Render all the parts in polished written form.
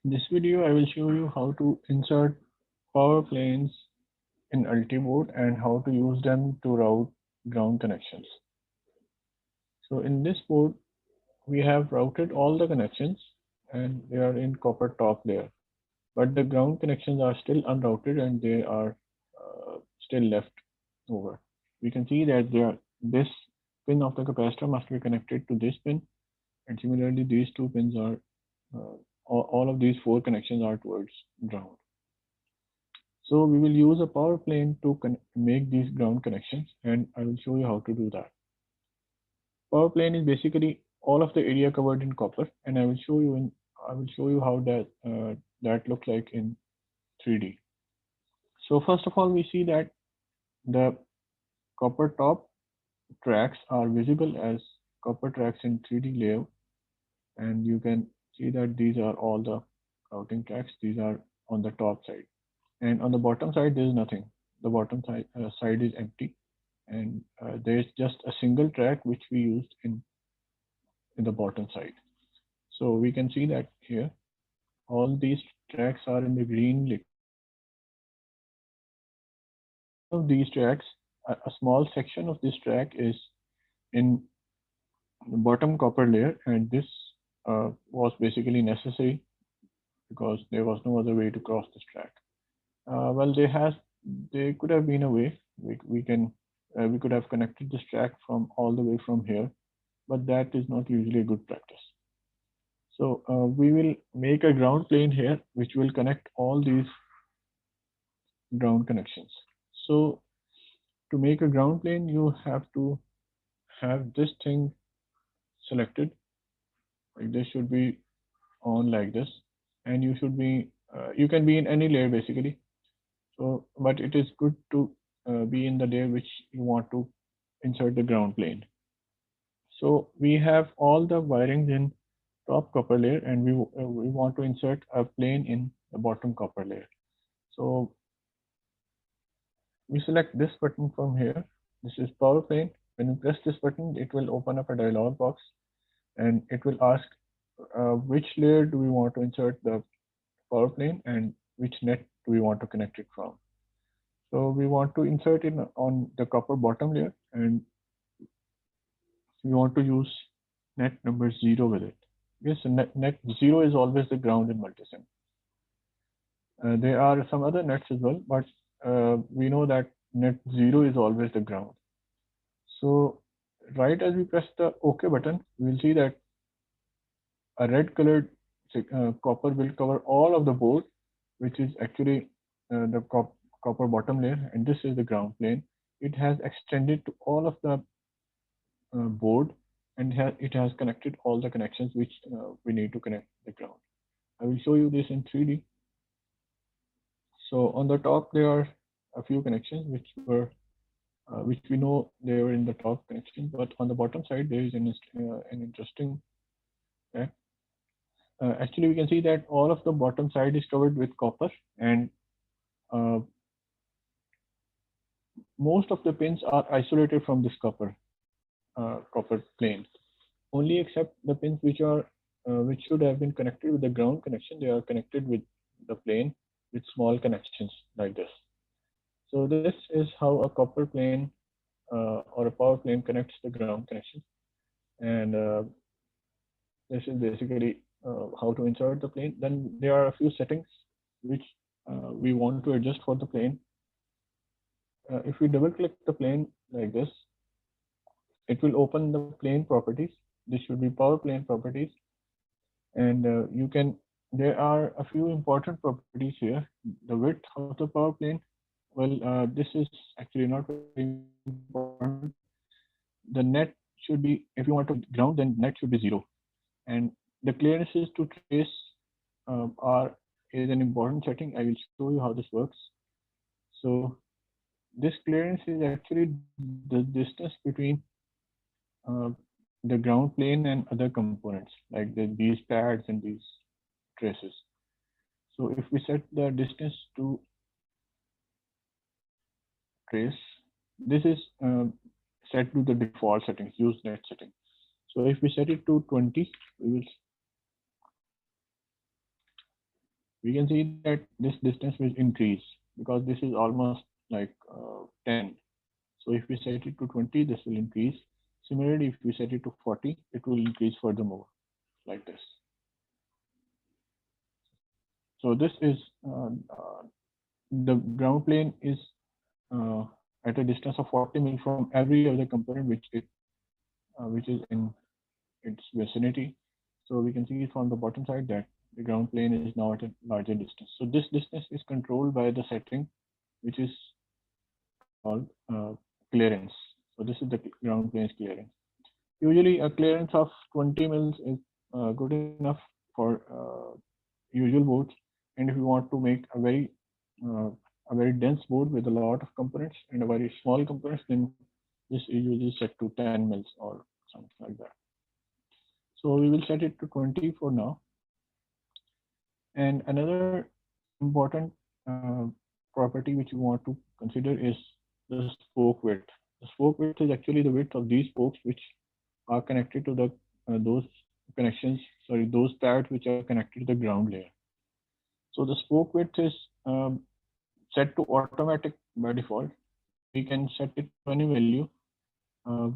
In this video, I will show you how to insert power planes in Ultiboard and how to use them to route ground connections. So in this board, we have routed all the connections and they are in copper top layer, but the ground connections are still unrouted and they are still left over. We can see that this pin of the capacitor must be connected to this pin, and similarly these two pins are all of these four connections are towards ground. So we will use a power plane to make these ground connections, and I will show you how to do that. Power plane is basically all of the area covered in copper, and I will show you how that looks like in 3D. So first of all, we see that the copper top tracks are visible as copper tracks in 3D layout, and you can see that these are all the routing tracks. These are on the top side, and on the bottom side there is nothing. The bottom side is empty, and there is just a single track which we used in the bottom side. So we can see that here all these tracks are in the green liquid. Of these tracks, a small section of this track is in the bottom copper layer, and this was basically necessary because there was no other way to cross this track. Well, there could have been a way we could have connected this track from all the way from here, but that is not usually a good practice. So we will make a ground plane here which will connect all these ground connections. So to make a ground plane, you have to have this thing selected. Like this should be on like this, and you should be you can be in any layer basically. So, but it is good to be in the layer which you want to insert the ground plane. So we have all the wirings in top copper layer, and we want to insert a plane in the bottom copper layer. So we select this button from here. This is power plane. When you press this button, it will open up a dialog box, and it will ask which layer do we want to insert the power plane and which net do we want to connect it from. So we want to insert it on the copper bottom layer, and we want to use net number 0 with it. Yes, net 0 is always the ground in multisim. There are some other nets as well, but we know that net 0 is always the ground. So right as we press the OK button, we will see that a red colored copper will cover all of the board, which is actually the copper bottom layer, and this is the ground plane. It has extended to all of the board, and it has connected all the connections which we need to connect the ground. I will show you this in 3D. So on the top there are a few connections which we know they were in the top connection, but on the bottom side there is an interesting fact. Actually, we can see that all of the bottom side is covered with copper, and most of the pins are isolated from this copper plane. Only except the pins which should have been connected with the ground connection, they are connected with the plane with small connections like this. So this is how a copper plane or a power plane connects the ground connection, and this is basically how to insert the plane. Then there are a few settings which we want to adjust for the plane. If we double click the plane like this, it will open the plane properties. This should be power plane properties, and there are a few important properties here. The width of the power plane, well, this is actually not very important. The net should be, if you want to ground, then net should be 0, and the clearances to trace is an important setting. I will show you how this works. So this clearance is actually the distance between the ground plane and other components like these pads and these traces. So if we set the distance to trace, this is set to the default settings, use net setting. So if we set it to 20, we will we can see that this distance will increase because this is almost like 10. So if we set it to 20, this will increase. Similarly, if we set it to 40, it will increase furthermore like this. So this is the ground plane is uh, at a distance of 40 mil from every other component which is in its vicinity. So we can see from the bottom side that the ground plane is now at a larger distance. So this distance is controlled by the setting, which is called clearance. So this is the ground plane's clearance. Usually a clearance of 20 mils is good enough for usual boards. And if you want to make uh, a very dense board with a lot of components and a very small components, then this is usually set to 10 mils or something like that. So we will set it to 20 for now. And another important property which we want to consider is the spoke width. The spoke width is actually the width of these spokes which are connected to the those connections, sorry, those pads which are connected to the ground layer. So the spoke width is set to automatic by default. We can set it to any value. Uh,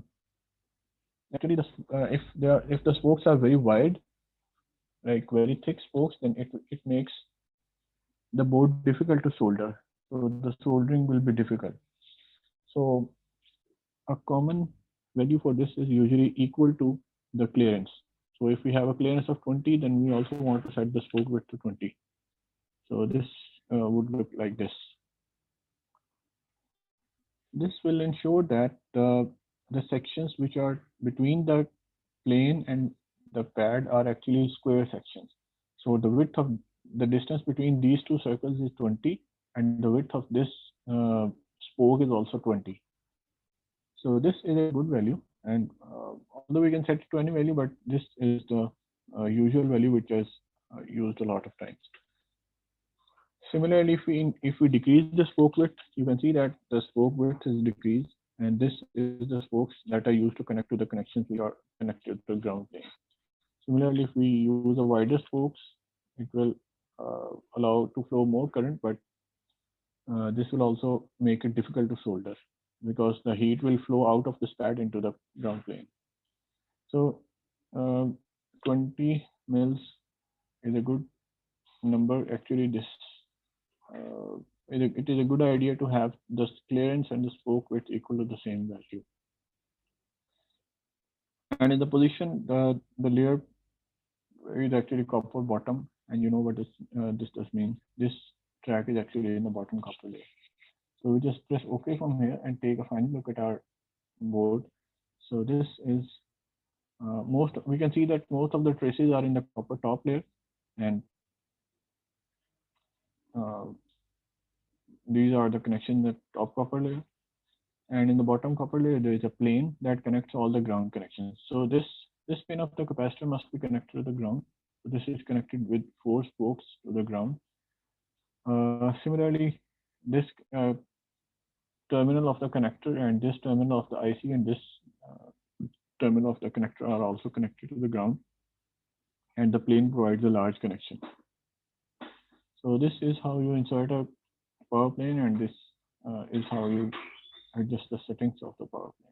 Actually, if the spokes are very wide, like very thick spokes, then it makes the board difficult to solder. So the soldering will be difficult. So a common value for this is usually equal to the clearance. So if we have a clearance of 20, then we also want to set the spoke width to 20. So this would look like this. This will ensure that the sections which are between the plane and the pad are actually square sections. So the width of the distance between these two circles is 20, and the width of this uh, spoke is also 20. So this is a good value, and although we can set it to any value, but this is the usual value which is used a lot of times. Similarly, if we decrease the spoke width, you can see that the spoke width is decreased, and this is the spokes that are used to connect to the connections which are connected to the ground plane. Similarly, if we use a wider spokes, it will allow to flow more current, but this will also make it difficult to solder because the heat will flow out of this pad into the ground plane. So 20 mils is a good number. Actually, this it is a good idea to have the clearance and the spoke width equal to the same value. And in the position, the layer is actually copper bottom, and you know what this does mean. This track is actually in the bottom copper layer. So we just press OK from here and take a final look at our board. So this is we can see that most of the traces are in the copper top layer, and uh, these are the connections in the top copper layer. And in the bottom copper layer, there is a plane that connects all the ground connections. So this pin of the capacitor must be connected to the ground. So this is connected with 4 spokes to the ground. Similarly, this terminal of the connector and this terminal of the IC and this terminal of the connector are also connected to the ground, and the plane provides a large connection. So this is how you insert a power plane, and this is how you adjust the settings of the power plane.